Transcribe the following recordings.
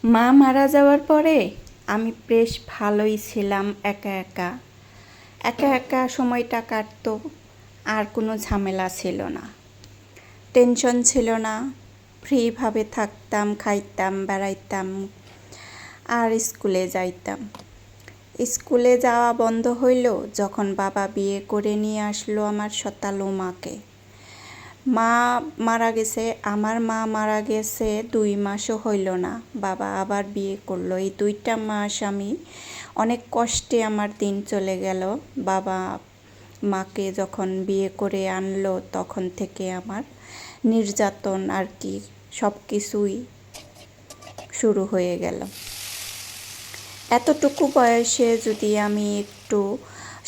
মা মারা যাওয়ার পরে আমি বেশ ভালোই ছিলাম, একা একা একা একা সময়টা কাটতো। আর কোনো ঝামেলা ছিল না, টেনশন ছিল না, ফ্রিভাবে থাকতাম, খাইতাম, বেড়াইতাম আর স্কুলে যাইতাম। স্কুলে যাওয়া বন্ধ হইল যখন বাবা বিয়ে করে নিয়ে আসলো আমার সতালো মাকে। মা মারা গেছে, আমার মা মারা গেছে 2 মাসও হইল না, বাবা আবার বিয়ে করলো। এই 2টা মাস আমি অনেক কষ্টে আমার দিন চলে গেল। বাবা মাকে যখন বিয়ে করে আনলো তখন থেকে আমার নির্যাতন আর কি সব কিছুই শুরু হয়ে গেল। এতটুকু বয়সে যদি আমি একটু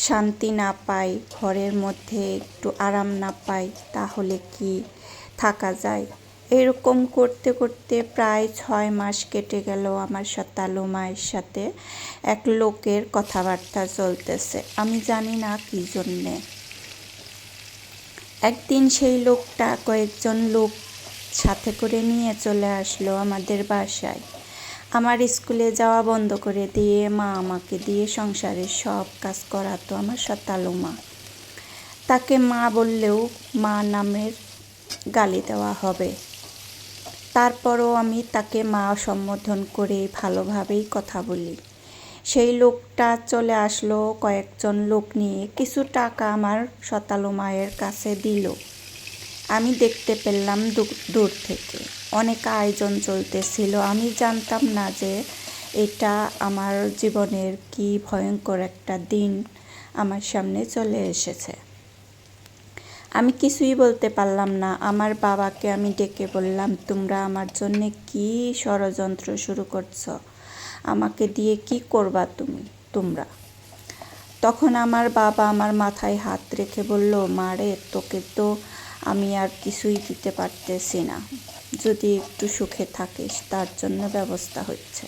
শান্তি না পাই, ঘরের মধ্যে একটু আরাম না পাই, তাহলে কি থাকা যায়? এরকম করতে করতে প্রায় 6 মাস কেটে গেল। আমার সতালো মায়ের সাথে এক লোকের কথাবার্তা চলতেছে, আমি জানি না কী জন্যে। একদিন সেই লোকটা কয়েকজন লোক সাথে করে নিয়ে চলে আসলো আমাদের বাসায়। আমার স্কুলে যাওয়া বন্ধ করে দিয়ে মা আমাকে দিয়ে সংসারের সব কাজ করাতো। আমার সতালো মা, তাকে মা বললেও মা নামের গালি দেওয়া হবে। তারপরও আমি তাকে মা সম্বোধন করে ভালোভাবেই কথা বলি। সেই লোকটা চলে আসলো কয়েকজন লোক নিয়ে, কিছু টাকা আমার সতালো মায়ের কাছে দিল। আমি দেখতে পেলাম দূর থেকে অনেক আয়োজন চলতেছিল। আমি জানতাম না যে এটা আমার জীবনের কি ভয়ঙ্কর একটা দিন আমার সামনে চলে এসেছে। আমি কিছুই বলতে পারলাম না। আমার বাবাকে আমি ডেকে বললাম, তোমরা আমার জন্যে কি ষড়যন্ত্র শুরু করছো? আমাকে দিয়ে কি করবা তোমরা? তখন আমার বাবা আমার মাথায় হাত রেখে বলল, মারে, তোকে তো আমি আর কিছুই দিতে পারতেছি না, যদি একটু সুখে থাকিস তার জন্য ব্যবস্থা হচ্ছে।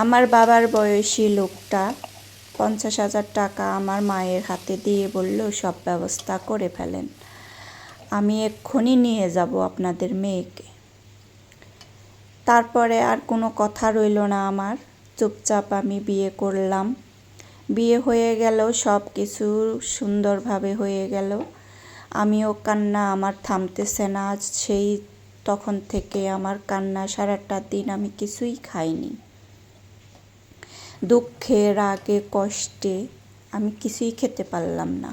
আমার বাবার বয়সী লোকটা 50,000 টাকা আমার মায়ের হাতে দিয়ে বলল, সব ব্যবস্থা করে ফেলেন, আমি এক্ষুনি নিয়ে যাব আপনাদের মেয়েকে। তারপরে আর কোনো কথা রইল না আমার, চুপচাপ আমি বিয়ে করলাম। বিয়ে হয়ে গেল, সব কিছু সুন্দরভাবে হয়ে গেল। আমিও কান্না আমার থামতেছে না। সেই তখন থেকে আমার কান্না, সারাটা দিন আমি কিছুই খাইনি। দুঃখে, রাগে, কষ্টে আমি কিছুই খেতে পারলাম না।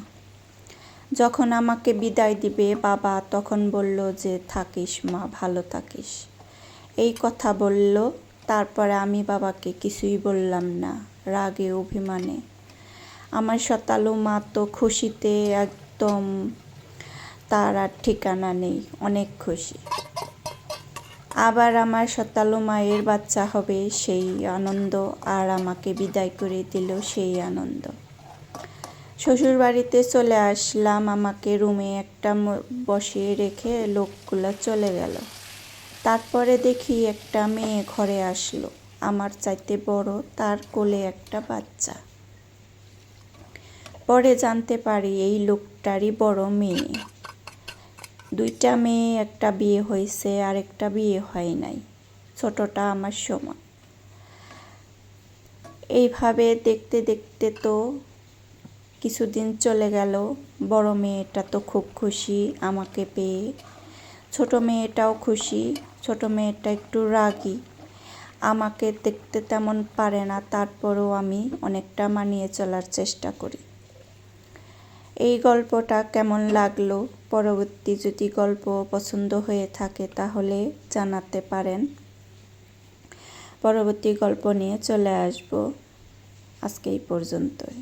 যখন আমাকে বিদায় দিবে বাবা, তখন বলল যে থাকিস মা, ভালো থাকিস, এই কথা বলল। তারপরে আমি বাবাকে কিছুই বললাম না, রাগে অভিমানে। আমার সতালো মা তো খুশিতে একদম তার আর ঠিকানা নেই, অনেক খুশি। আবার আমার সতালো মায়ের বাচ্চা হবে, সেই আনন্দ, আর আমাকে বিদায় করে দিল, সেই আনন্দ। শ্বশুর বাড়িতে চলে আসলাম, আমাকে রুমে একটা বসিয়ে রেখে লোকগুলো চলে গেল। তারপরে দেখি একটা মেয়ে ঘরে আসলো, আমার চাইতে বড়, তার কোলে একটা বাচ্চা। পরে জানতে পারি এই লোকটারই বড় মেয়ে। 2টা মেয়ে, একটা বিয়ে হয়েছে আর একটা বিয়ে হয় নাই, ছোটটা আমার সমান। এইভাবে দেখতে দেখতে তো কিছুদিন চলে গেল। বড় মেয়েটা তো খুব খুশি আমাকে পেয়ে, ছোট মেয়েটাও খুশি। ছোট মেয়েটা একটু রাগী, আমাকে দেখতে তেমন পারে না, তারপরেও আমি অনেকটা মানিয়ে চলার চেষ্টা করি। এই গল্পটা কেমন লাগলো? পরবর্তী যদি গল্প পছন্দ হয়ে থাকে তাহলে জানাতে পারেন, পরবর্তী গল্প নিয়ে চলে আসব। আজকে এই পর্যন্তই।